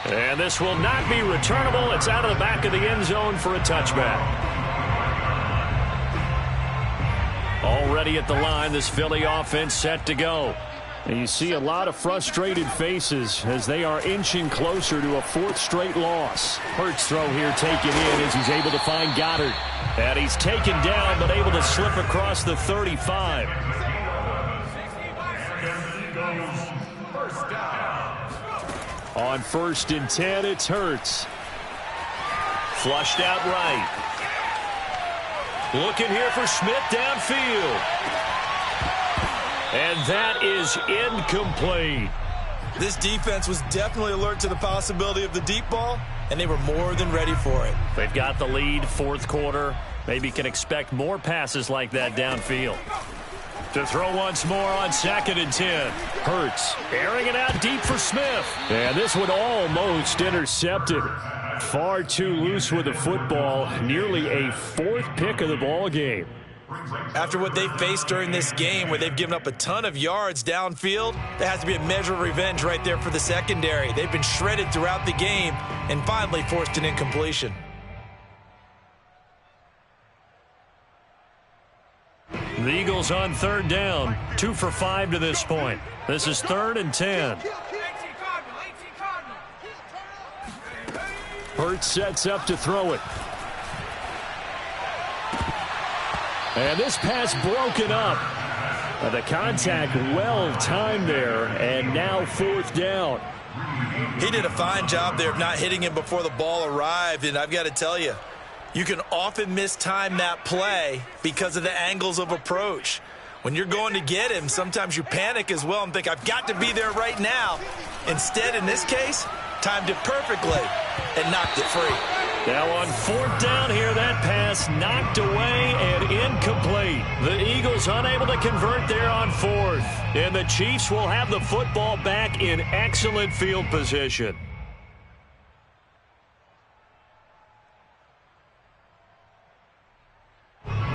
And this will not be returnable. It's out of the back of the end zone for a touchback. Already at the line, this Philly offense set to go. And you see a lot of frustrated faces as they are inching closer to a 4th straight loss. Hurts throw here taken in as he's able to find Goddard. And he's taken down but able to slip across the 35. On 1st and 10, it's Hurts. Flushed out right. Looking here for Smith downfield. And that is incomplete. This defense was definitely alert to the possibility of the deep ball, and they were more than ready for it. They've got the lead, 4th quarter. Maybe can expect more passes like that downfield. To throw once more on 2nd and 10. Hurts airing it out deep for Smith. And this one almost intercepted. Far too loose with the football. Nearly a 4th pick of the ball game. After what they faced during this game, where they've given up a ton of yards downfield, there has to be a measure of revenge right there for the secondary. They've been shredded throughout the game and finally forced an incompletion. The Eagles on 3rd down. 2 for 5 to this point. This is 3rd and 10. Hurts sets up to throw it. And this pass broken up. The contact well timed there, and now 4th down. He did a fine job there of not hitting him before the ball arrived, and I've got to tell you, you can often mistime that play because of the angles of approach. When you're going to get him, sometimes you panic as well and think, I've got to be there right now. Instead, in this case, timed it perfectly and knocked it free. Now on 4th down here, that pass knocked away and incomplete. The Eagles unable to convert there on 4th. And the Chiefs will have the football back in excellent field position.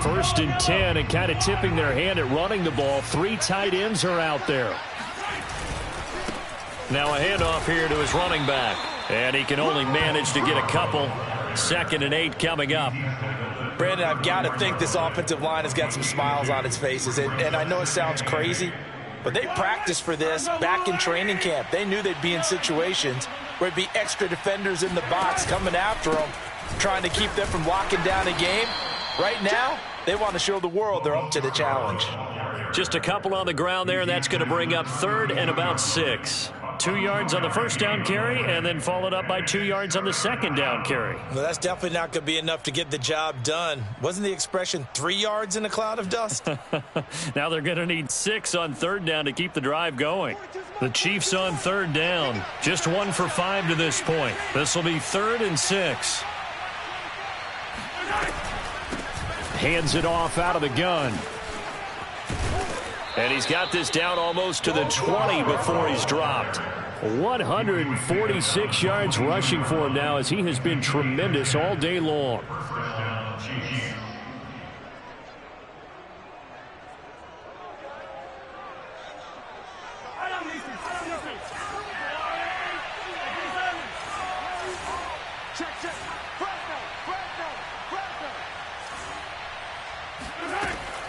First and 10, and kind of tipping their hand at running the ball. 3 tight ends are out there. Now a handoff here to his running back. And he can only manage to get a couple. 2nd and 8 coming up. Brandon, I've got to think this offensive line has got some smiles on its faces. And I know it sounds crazy, but they practiced for this back in training camp. They knew they'd be in situations where it'd be extra defenders in the box coming after them, trying to keep them from locking down a game. Right now, they want to show the world they're up to the challenge. Just a couple on the ground there, and that's going to bring up 3rd and about 6. 2 yards on the 1st down carry, and then followed up by 2 yards on the 2nd down carry. Well, that's definitely not going to be enough to get the job done. Wasn't the expression 3 yards in a cloud of dust? Now they're going to need 6 on 3rd down to keep the drive going. The Chiefs on 3rd down. Just 1 for 5 to this point. This will be 3rd and 6. Hands it off out of the gun. And he's got this down almost to the 20 before he's dropped. 146 yards rushing for him now, as he has been tremendous all day long.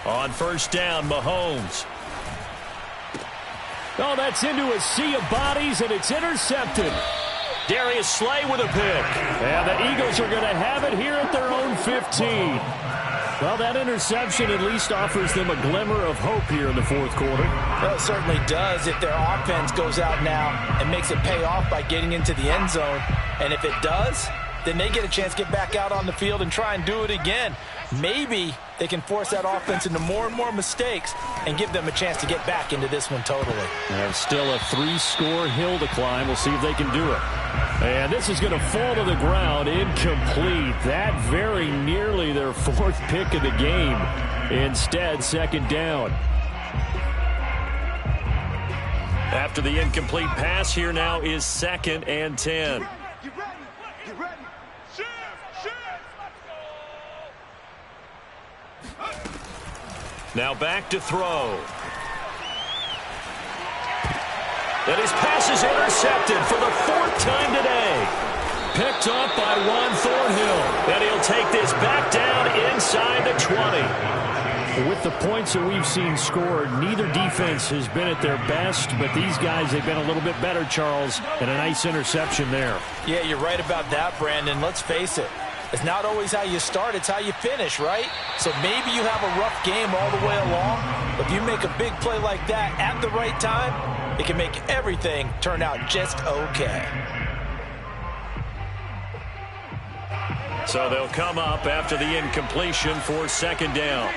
On 1st down, Mahomes. Oh, that's into a sea of bodies, and it's intercepted. Darius Slay with a pick. And the Eagles are going to have it here at their own 15. Well, that interception at least offers them a glimmer of hope here in the 4th quarter. Well, it certainly does if their offense goes out now and makes it pay off by getting into the end zone. And if it does, then they get a chance to get back out on the field and try and do it again. Maybe they can force that offense into more and more mistakes and give them a chance to get back into this one totally. And still a 3-score hill to climb. We'll see if they can do it. And this is going to fall to the ground, incomplete. That very nearly their 4th pick of the game. Instead, 2nd down. After the incomplete pass, here now is 2nd and 10. Now back to throw. And his pass is intercepted for the 4th time today. Picked up by Juan Thornhill. And he'll take this back down inside the 20. With the points that we've seen scored, neither defense has been at their best, but these guys have been a little bit better, Charles, and a nice interception there. Yeah, you're right about that, Brandon. Let's face it. It's not always how you start, it's how you finish, right? So maybe you have a rough game all the way along, but if you make a big play like that at the right time, it can make everything turn out just okay. So they'll come up after the incompletion for second down.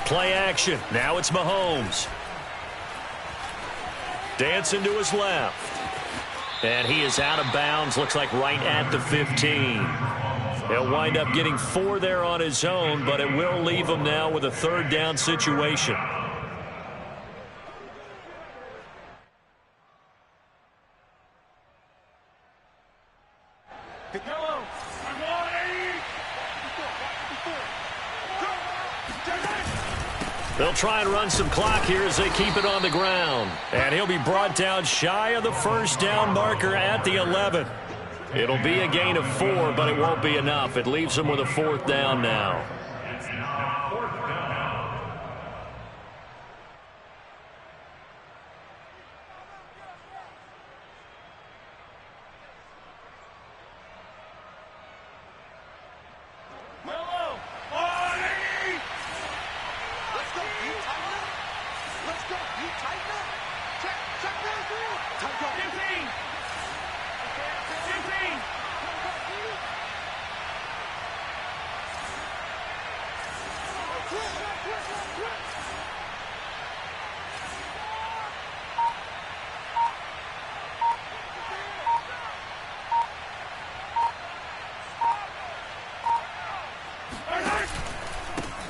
Play action. Now it's Mahomes. Dancing to his left. And he is out of bounds. Looks like right at the 15. He'll wind up getting 4 there on his own, but it will leave him now with a third down situation. They'll try and run some clock here as they keep it on the ground. And he'll be brought down shy of the first down marker at the 11. It'll be a gain of 4, but it won't be enough. It leaves him with a fourth down now.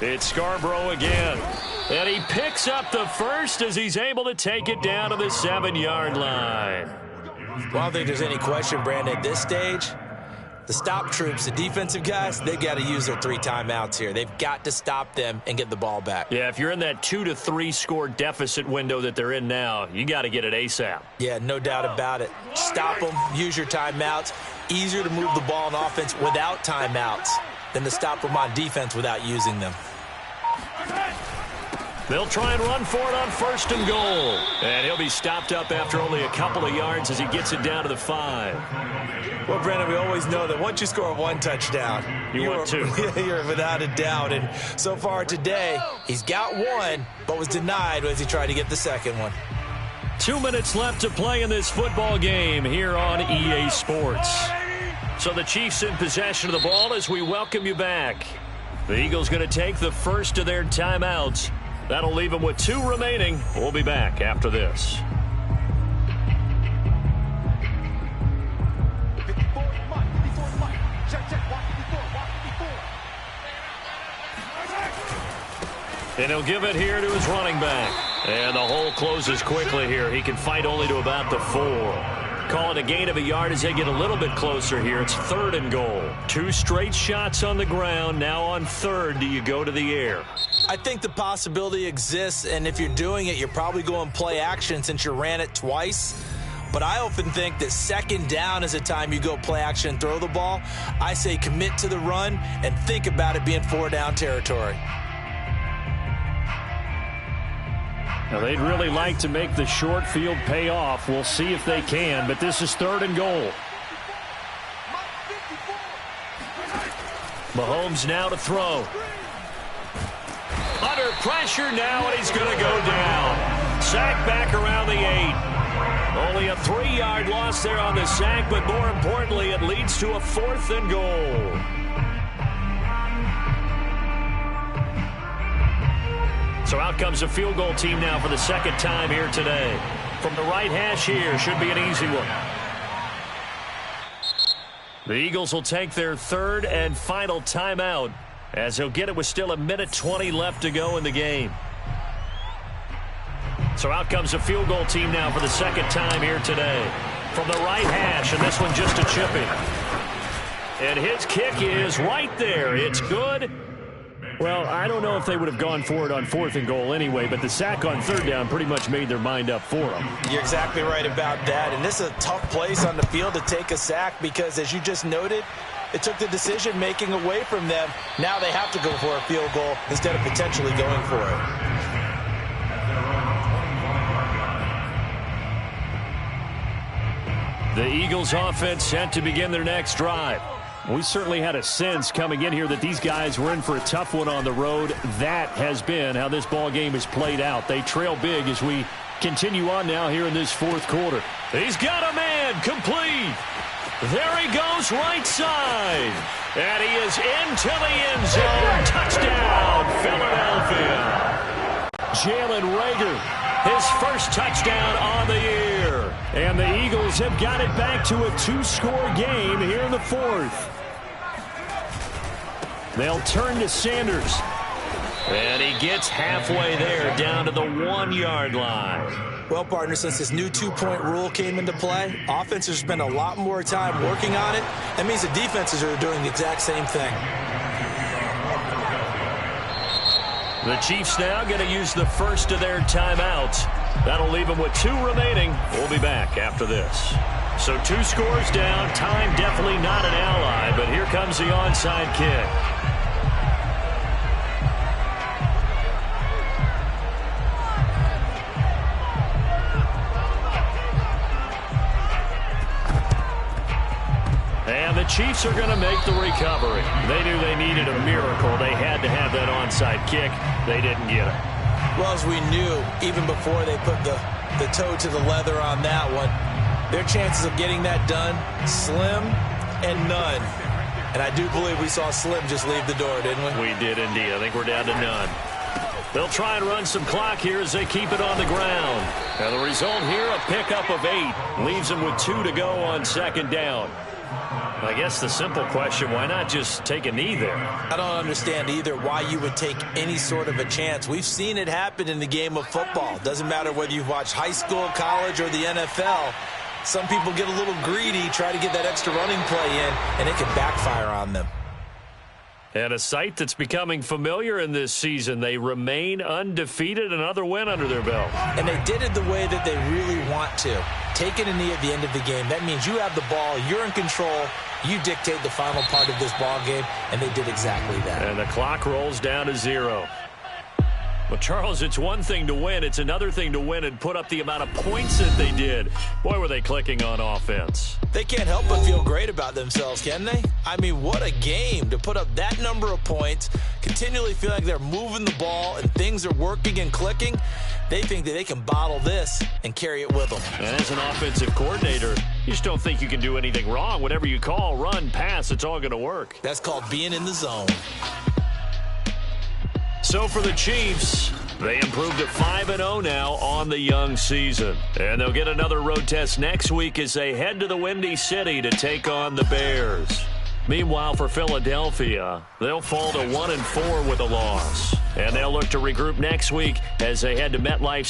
It's Scarborough again. And he picks up the first as he's able to take it down to the 7-yard line. Well, I don't think there's any question, Brandon, at this stage. The stop troops, the defensive guys, they got to use their 3 timeouts here. They've got to stop them and get the ball back. Yeah, if you're in that 2 to 3 score deficit window that they're in now, you got to get it ASAP. Yeah, no doubt about it. Stop them, use your timeouts. Easier to move the ball on offense without timeouts than to stop them on defense without using them. They'll try and run for it on first and goal. And he'll be stopped up after only a couple of yards as he gets it down to the 5. Well, Brandon, we always know that once you score 1 touchdown, want 2. You're without a doubt. And so far today, he's got 1, but was denied as he tried to get the second one. 2 minutes left to play in this football game here on EA Sports. So the Chiefs in possession of the ball as we welcome you back. The Eagles going to take the first of their timeouts. That'll leave them with 2 remaining. We'll be back after this. And he'll give it here to his running back. And the hole closes quickly here. He can fight only to about the 4. Call it a gain of a yard as they get a little bit closer here. It's 3rd and goal. 2 straight shots on the ground. Now on 3rd, do you go to the air? I think the possibility exists, and if you're doing it, you're probably going play action since you ran it twice. But I often think that 2nd down is a time you go play action and throw the ball. I say commit to the run and think about it being 4-down territory. Now, they'd really like to make the short field pay off. We'll see if they can, but this is 3rd and goal. Mahomes now to throw. Under pressure now, and he's going to go down. Sack back around the 8. Only a 3-yard loss there on the sack, but more importantly, it leads to a 4th and goal. So out comes the field goal team now for the 2nd time here today. From the right hash here, should be an easy one. The Eagles will take their 3rd and final timeout as they'll get it with still 1:20 left to go in the game. So out comes the field goal team now for the 2nd time here today. From the right hash, and this one just a chipping. And his kick is right there. It's good. Well, I don't know if they would have gone for it on 4th and goal anyway, but the sack on 3rd down pretty much made their mind up for them. You're exactly right about that, and this is a tough place on the field to take a sack because, as you just noted, it took the decision-making away from them. Now they have to go for a field goal instead of potentially going for it. The Eagles offense set to begin their next drive. We certainly had a sense coming in here that these guys were in for a tough one on the road. That has been how this ball game has played out. They trail big as we continue on now here in this fourth quarter. He's got a man complete. There he goes right side. And he is into the end zone. Touchdown, Philadelphia. Jalen Reagor, his first touchdown on the year. And the Eagles have got it back to a two-score game here in the fourth. They'll turn to Sanders. And he gets halfway there, down to the 1-yard line. Well, partner, since this new two-point rule came into play, offenses spend a lot more time working on it. That means the defenses are doing the exact same thing. The Chiefs now going to use the first of their timeouts. That'll leave them with 2 remaining. We'll be back after this. So 2 scores down. Time definitely not an ally, but here comes the onside kick. And the Chiefs are going to make the recovery. They knew they needed a miracle. They had to have that onside kick. They didn't get it. Well, as we knew, even before they put the toe to the leather on that one, their chances of getting that done, slim and none. And I do believe we saw Slim just leave the door, didn't we? We did indeed. I think we're down to none. They'll try and run some clock here as they keep it on the ground. And the result here, a pickup of 8. Leaves them with 2 to go on second down. I guess the simple question, why not just take a knee there? I don't understand either why you would take any sort of a chance. We've seen it happen in the game of football. Doesn't matter whether you've watched high school, college, or the NFL. Some people get a little greedy, try to get that extra running play in, and it can backfire on them. And a sight that's becoming familiar in this season. They remain undefeated, another win under their belt. And they did it the way that they really want to. Taking a knee at the end of the game, that means you have the ball, you're in control, you dictate the final part of this ball game, and they did exactly that. And the clock rolls down to 0. Well, Charles, it's one thing to win. It's another thing to win and put up the amount of points that they did. Boy, were they clicking on offense. They can't help but feel great about themselves, can they? I mean, what a game to put up that number of points, continually feel like they're moving the ball and things are working and clicking. They think that they can bottle this and carry it with them. And as an offensive coordinator, you just don't think you can do anything wrong. Whatever you call, run, pass, it's all going to work. That's called being in the zone. So for the Chiefs, they improved to 5-0 now on the young season. And they'll get another road test next week as they head to the Windy City to take on the Bears. Meanwhile, for Philadelphia, they'll fall to 1-4 with a loss. And they'll look to regroup next week as they head to MetLife